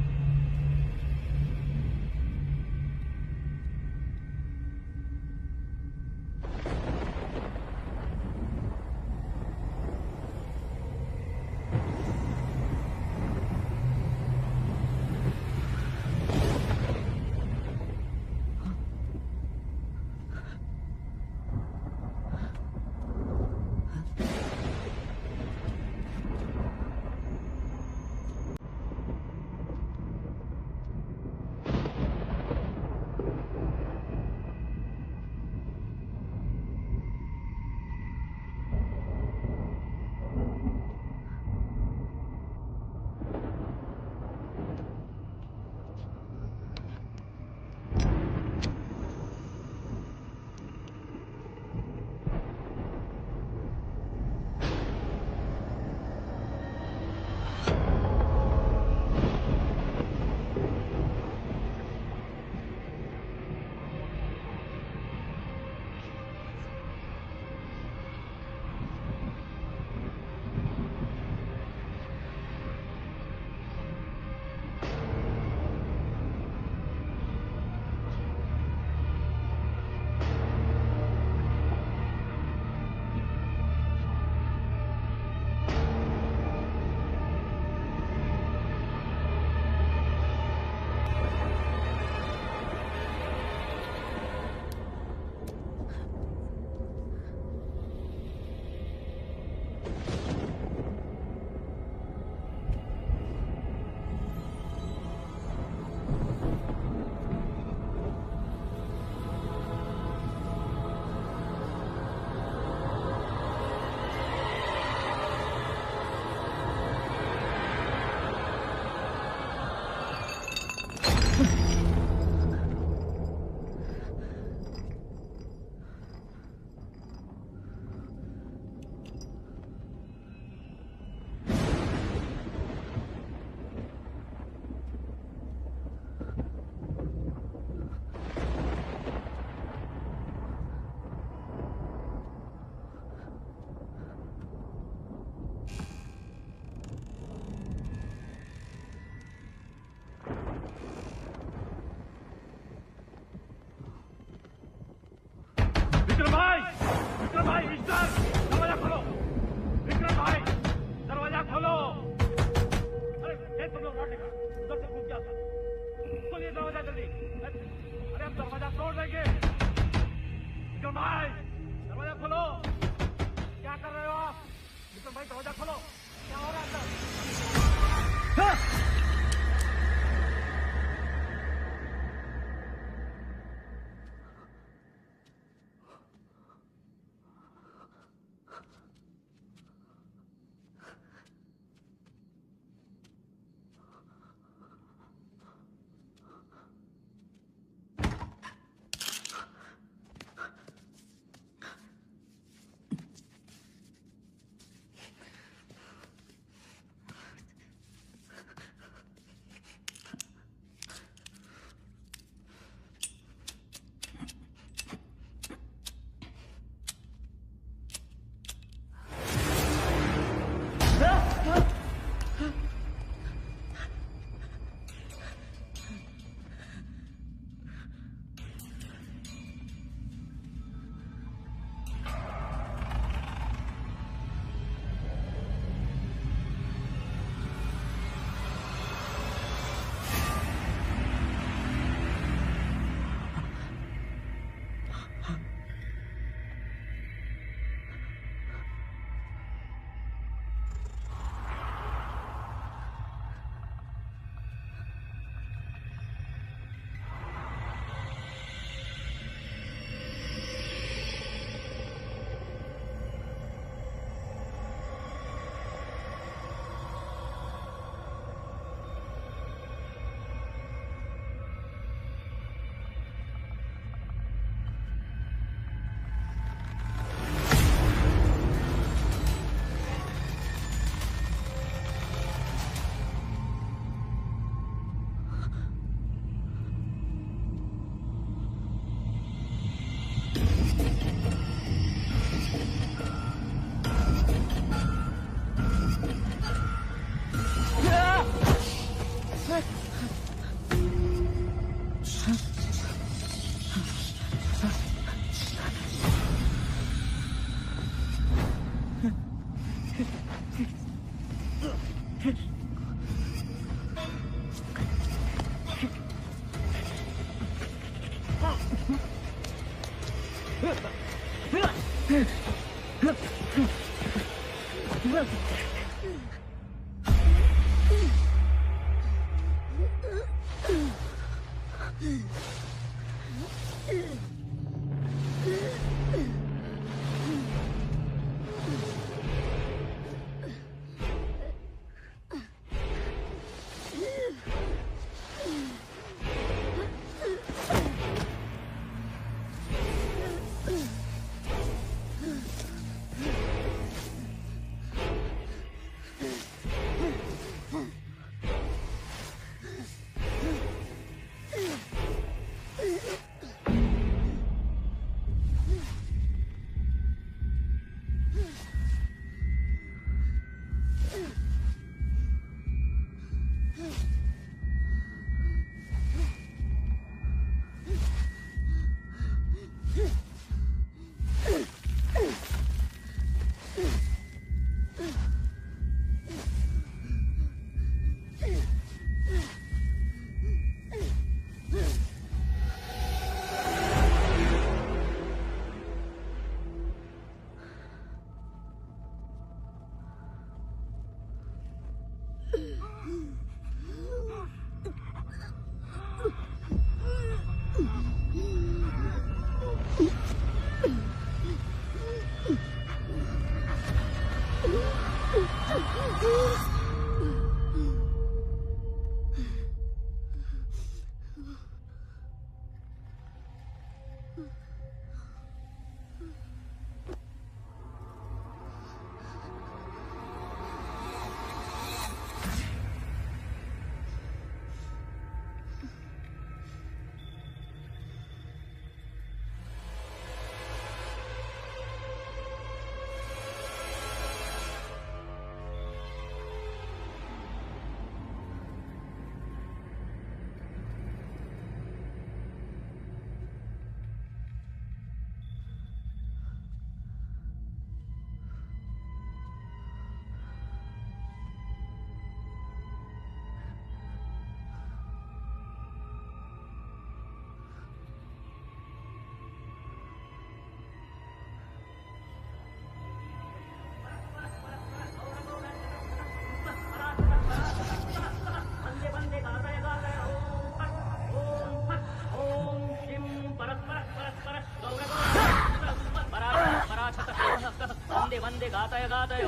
वंदे गाताय गाताय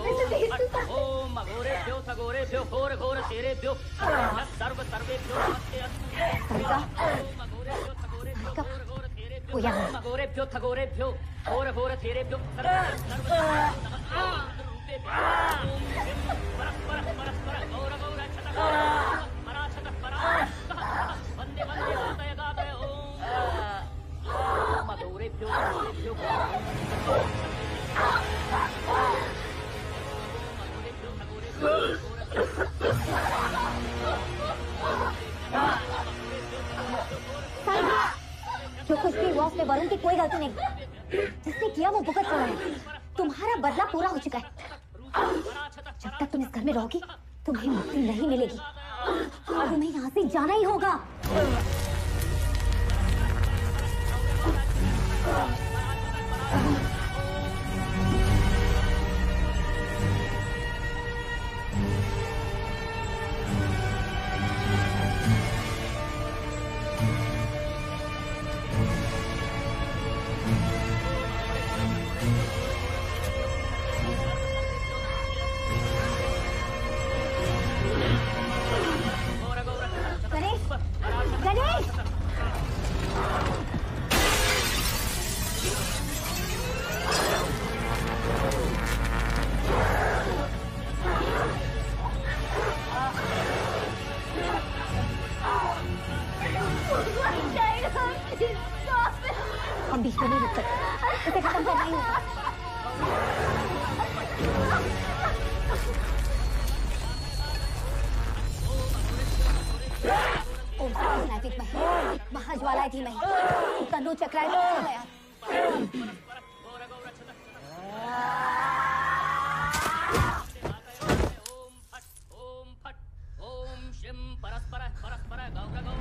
ओम अघोरेभ्यो सघोरेभ्यो घोर घोर तेरेभ्यो सर्व सर्वेभ्यो नमस्ते अस्तु ओम अघोरेभ्यो सघोरेभ्यो घोर घोर तेरेभ्यो ओम अघोरेभ्यो सघोरेभ्यो घोर घोर तेरेभ्यो सर्व रूपेभ्यो परस्पर परस्पर गौर गौर छतः पराछतः परा वंदे वंदे गाताय गाताय ओम अघोरेभ्यो सघोरेभ्यो जो कुछ भी हुआ उसमें वरुण की कोई गलती नहीं। जिसने किया वो भुगत रहा है। तुम्हारा बदला पूरा हो चुका है। जब तक तुम इस घर में रहोगी तुम्हें मुक्ति नहीं मिलेगी और तुम्हें यहाँ से जाना ही होगा। हम बीच में नहीं रुक सकते। इसे खत्म करना ही होगा। ओम साइकिल महाज्वाला धीमहि तन्नो चक्राय प्रचोदयात्। ओम फट ओम शिम परस्पर परस्पर गौर गौर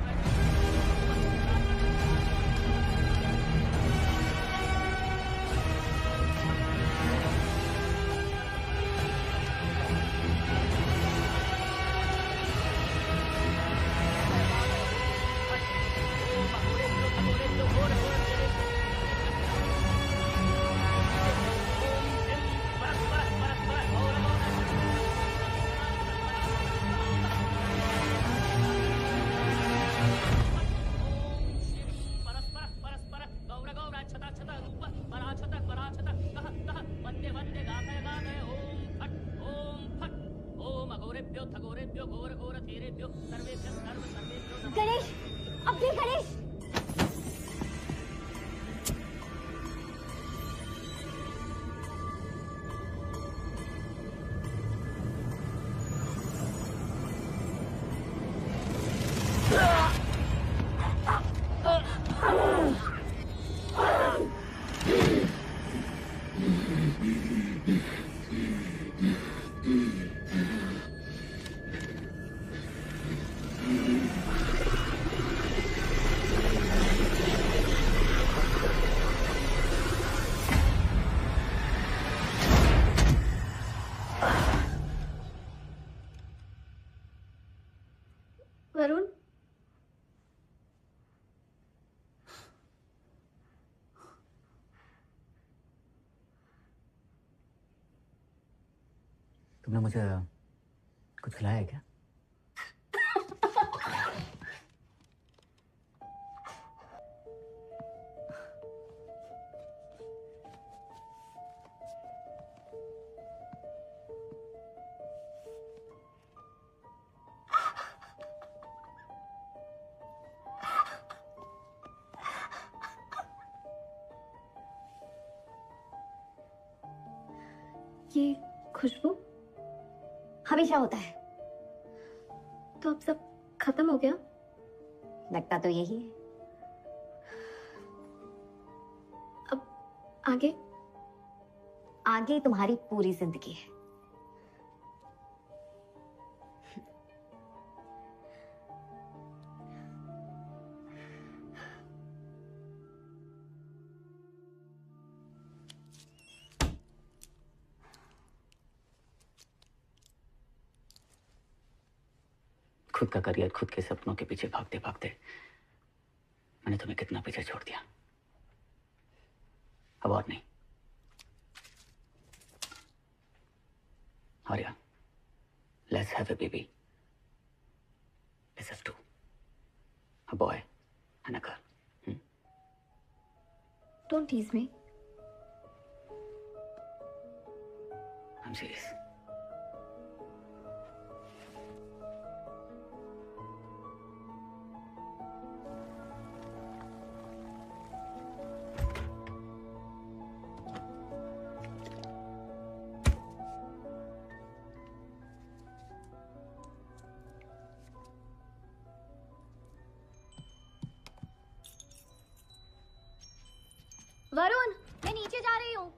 सर्वेभ्यो घोर घोर तेरेभ्यो सर्वेभ्यः सर्व सर्वेभ्यो नमः। गणेश, अब भी गणेश। वरुण, तुमने मुझे कुछ खिलाया है क्या? ये खुशबू हमेशा होता है। तो अब सब खत्म हो गया? लगता तो यही है। अब आगे? आगे तुम्हारी पूरी जिंदगी है। खुद का करियर, खुद के सपनों के पीछे भागते भागते मैंने तुम्हें कितना पीछे छोड़ दिया। अब और नहीं। Arya, let's have a baby. Let's have two, a boy and a girl. Don't tease me. I am serious. Varun, मैं नीचे जा रही हूँ।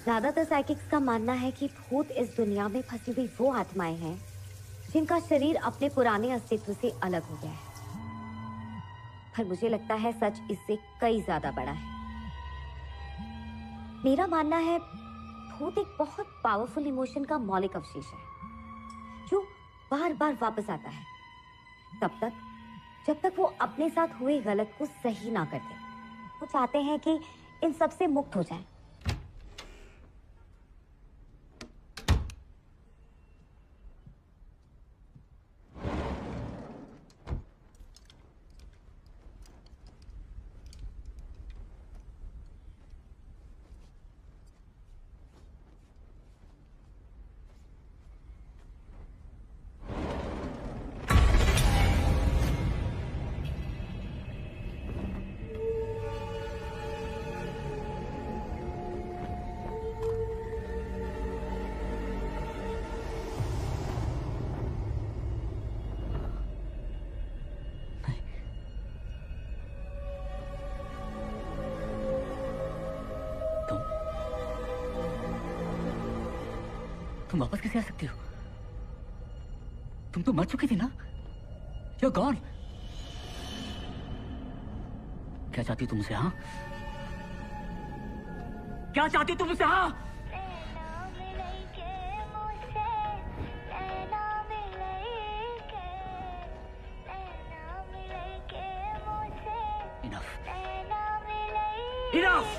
ज्यादातर साइकिक्स का मानना है कि भूत इस दुनिया में फंसी हुई वो आत्माएं हैं जिनका शरीर अपने पुराने अस्तित्व से अलग हो गया है। पर मुझे लगता है सच इससे कई ज्यादा बड़ा है। मेरा मानना है भूत एक बहुत पावरफुल इमोशन का मौलिक अवशेष है जो बार बार वापस आता है तब तक जब तक वो अपने साथ हुए गलत को सही ना कर दे। वो चाहते हैं कि इन सब से मुक्त हो जाए। तुम वापस कैसे आ सकती हो? तुम तो मर चुकी थी ना? You're gone. क्या चाहती तुम मुझसे? हाँ, क्या चाहती तुम मुझसे? हाँ, Enough.